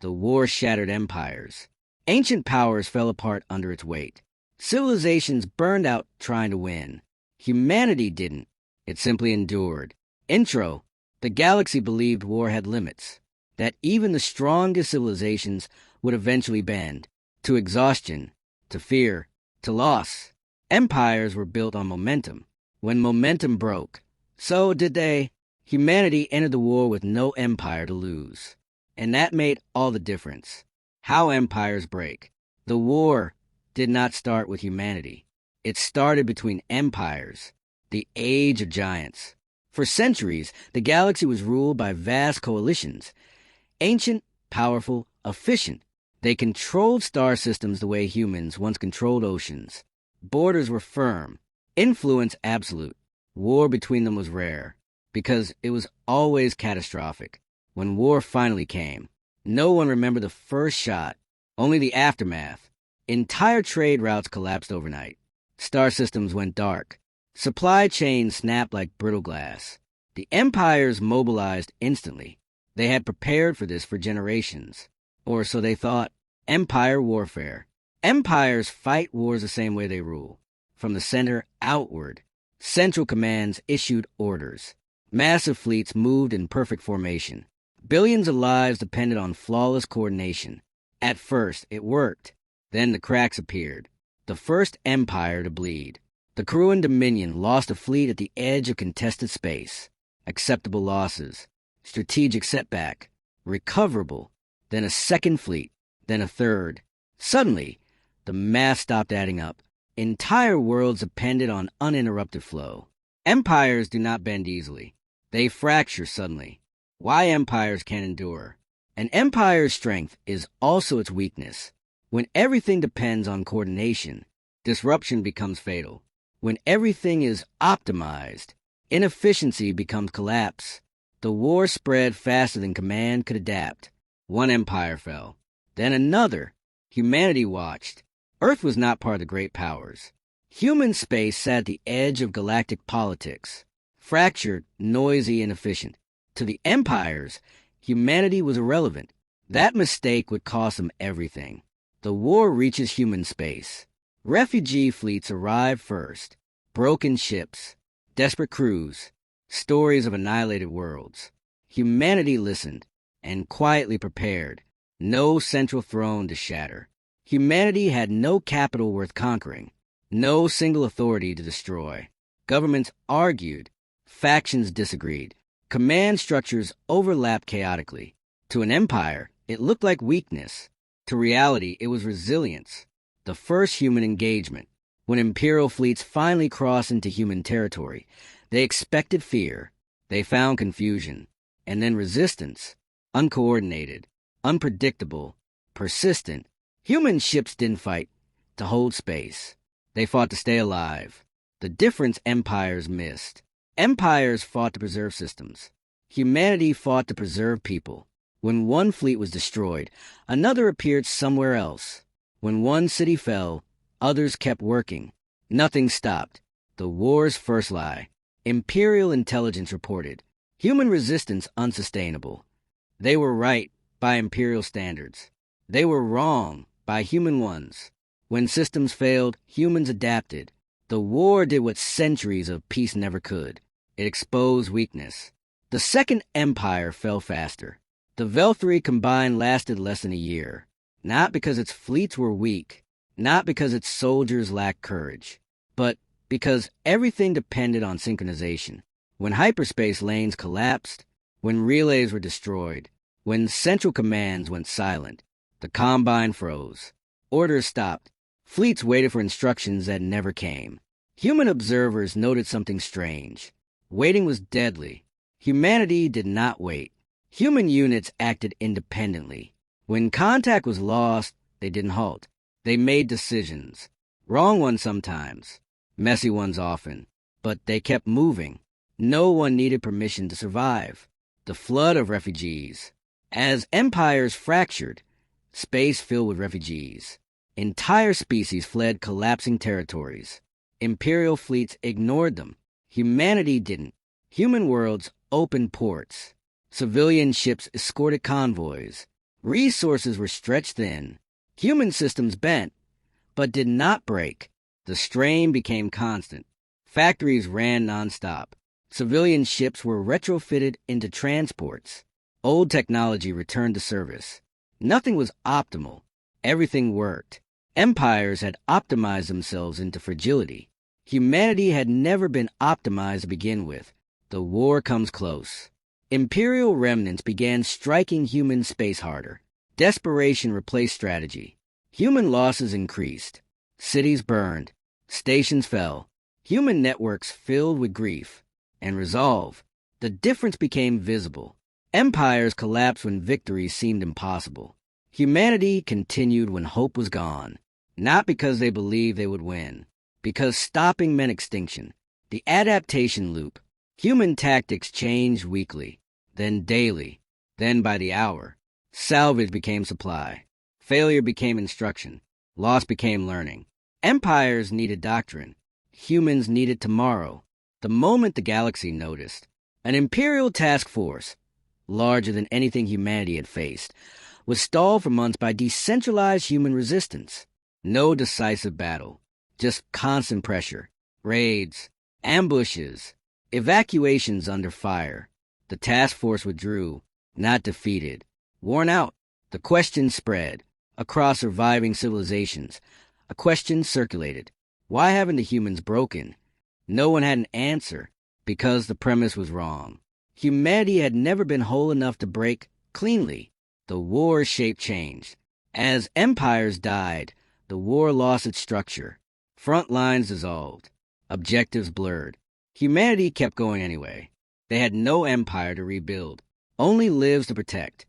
The war shattered empires. Ancient powers fell apart under its weight. Civilizations burned out trying to win. Humanity didn't. It simply endured. Intro. The galaxy believed war had limits, that even the strongest civilizations would eventually bend, to exhaustion, to fear, to loss. Empires were built on momentum. When momentum broke, so did they. Humanity entered the war with no empire to lose. And that made all the difference. How empires break. The war did not start with humanity. It started between empires, the age of giants. For centuries, the galaxy was ruled by vast coalitions. Ancient, powerful, efficient. They controlled star systems the way humans once controlled oceans. Borders were firm, influence absolute. War between them was rare, because it was always catastrophic. When war finally came, no one remembered the first shot, only the aftermath. Entire trade routes collapsed overnight. Star systems went dark. Supply chains snapped like brittle glass. The empires mobilized instantly. They had prepared for this for generations. Or so they thought. Empire warfare. Empires fight wars the same way they rule. From the center outward. Central commands issued orders. Massive fleets moved in perfect formation. Billions of lives depended on flawless coordination. At first, it worked. Then the cracks appeared. The first empire to bleed. The Kruan Dominion lost a fleet at the edge of contested space. Acceptable losses. Strategic setback. Recoverable. Then a second fleet. Then a third. Suddenly, the math stopped adding up. Entire worlds depended on uninterrupted flow. Empires do not bend easily. They fracture suddenly. Why empires can't endure. An empire's strength is also its weakness. When everything depends on coordination, disruption becomes fatal. When everything is optimized, inefficiency becomes collapse. The war spread faster than command could adapt. One empire fell. Then another. Humanity watched. Earth was not part of the great powers. Human space sat at the edge of galactic politics. Fractured, noisy, and inefficient. To the empires, humanity was irrelevant. That mistake would cost them everything. The war reaches human space. Refugee fleets arrive first. Broken ships. Desperate crews. Stories of annihilated worlds. Humanity listened and quietly prepared. No central throne to shatter. Humanity had no capital worth conquering. No single authority to destroy. Governments argued. Factions disagreed. Command structures overlapped chaotically. To an empire, it looked like weakness. To reality, it was resilience. The first human engagement. When imperial fleets finally crossed into human territory, they expected fear. They found confusion. And then resistance. Uncoordinated. Unpredictable. Persistent. Human ships didn't fight to hold space. They fought to stay alive. The difference empires missed. Empires fought to preserve systems. Humanity fought to preserve people. When one fleet was destroyed, another appeared somewhere else. When one city fell, others kept working. Nothing stopped. The war's first lie. Imperial intelligence reported. Human resistance unsustainable. They were right by imperial standards. They were wrong by human ones. When systems failed, humans adapted. The war did what centuries of peace never could. It exposed weakness. The Second Empire fell faster. The Veltri combined lasted less than a year. Not because its fleets were weak, not because its soldiers lacked courage, but because everything depended on synchronization. When hyperspace lanes collapsed, when relays were destroyed, when central commands went silent, the Combine froze. Orders stopped. Fleets waited for instructions that never came. Human observers noted something strange. Waiting was deadly. Humanity did not wait. Human units acted independently. When contact was lost, they didn't halt. They made decisions. Wrong ones sometimes. Messy ones often. But they kept moving. No one needed permission to survive. The flood of refugees. As empires fractured, space filled with refugees. Entire species fled collapsing territories. Imperial fleets ignored them. Humanity didn't. Human worlds opened ports. Civilian ships escorted convoys. Resources were stretched thin. Human systems bent, but did not break. The strain became constant. Factories ran nonstop. Civilian ships were retrofitted into transports. Old technology returned to service. Nothing was optimal. Everything worked. Empires had optimized themselves into fragility. Humanity had never been optimized to begin with. The war comes close. Imperial remnants began striking human space harder. Desperation replaced strategy. Human losses increased. Cities burned. Stations fell. Human networks filled with grief and resolve. The difference became visible. Empires collapsed when victory seemed impossible. Humanity continued when hope was gone, not because they believed they would win, because stopping meant extinction. The adaptation loop. Human tactics changed weekly, then daily, then by the hour. Salvage became supply. Failure became instruction. Loss became learning. Empires needed doctrine. Humans needed tomorrow. The moment the galaxy noticed, an imperial task force, larger than anything humanity had faced, was stalled for months by decentralized human resistance. No decisive battle, just constant pressure, raids, ambushes, evacuations under fire. The task force withdrew, not defeated. Worn out, the question spread across surviving civilizations. A question circulated. Why haven't the humans broken? No one had an answer, because the premise was wrong. Humanity had never been whole enough to break cleanly. The war's shape changed. As empires died, the war lost its structure. Front lines dissolved. Objectives blurred. Humanity kept going anyway. They had no empire to rebuild, only lives to protect.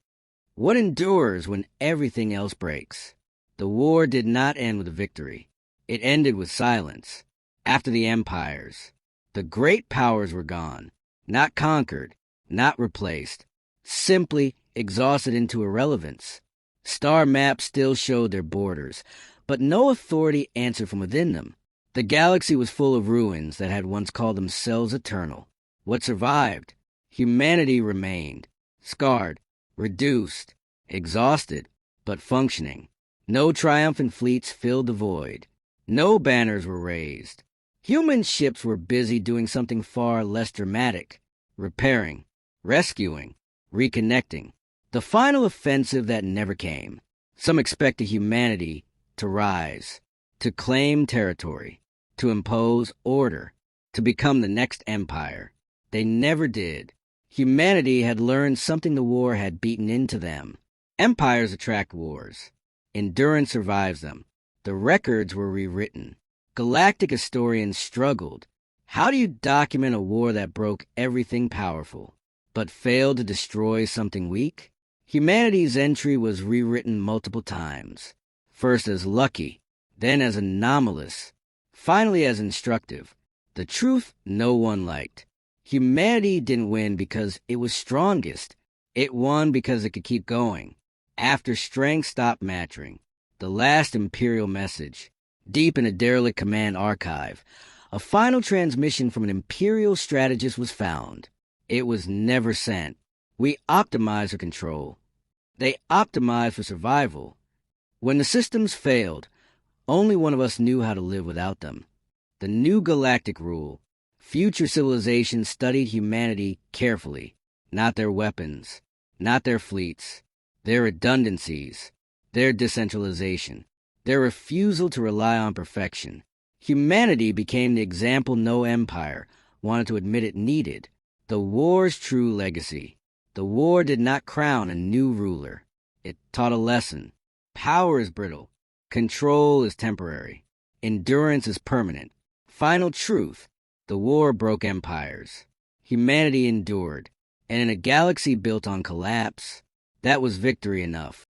What endures when everything else breaks? The war did not end with a victory. It ended with silence. After the empires, the great powers were gone, not conquered, not replaced, simply exhausted into irrelevance. Star maps still showed their borders, but no authority answered from within them. The galaxy was full of ruins that had once called themselves eternal. What survived? Humanity remained, scarred, reduced, exhausted, but functioning. No triumphant fleets filled the void. No banners were raised. Human ships were busy doing something far less dramatic, repairing, rescuing, reconnecting. The final offensive that never came. Some expected humanity to rise, to claim territory, to impose order, to become the next empire. They never did. Humanity had learned something the war had beaten into them. Empires attract wars. Endurance survives them. The records were rewritten. Galactic historians struggled. How do you document a war that broke everything powerful, but failed to destroy something weak? Humanity's entry was rewritten multiple times, first as lucky, then as anomalous, finally as instructive. The truth no one liked. Humanity didn't win because it was strongest. It won because it could keep going. After strength stopped mattering. The last imperial message, deep in a derelict command archive, a final transmission from an imperial strategist was found. It was never sent. We optimized for control. They optimized for survival. When the systems failed, only one of us knew how to live without them. The new galactic rule. Future civilizations studied humanity carefully, not their weapons, not their fleets, their redundancies, their decentralization, their refusal to rely on perfection. Humanity became the example no empire wanted to admit it needed. The war's true legacy. The war did not crown a new ruler. It taught a lesson. Power is brittle. Control is temporary. Endurance is permanent. Final truth. The war broke empires. Humanity endured. And in a galaxy built on collapse, that was victory enough.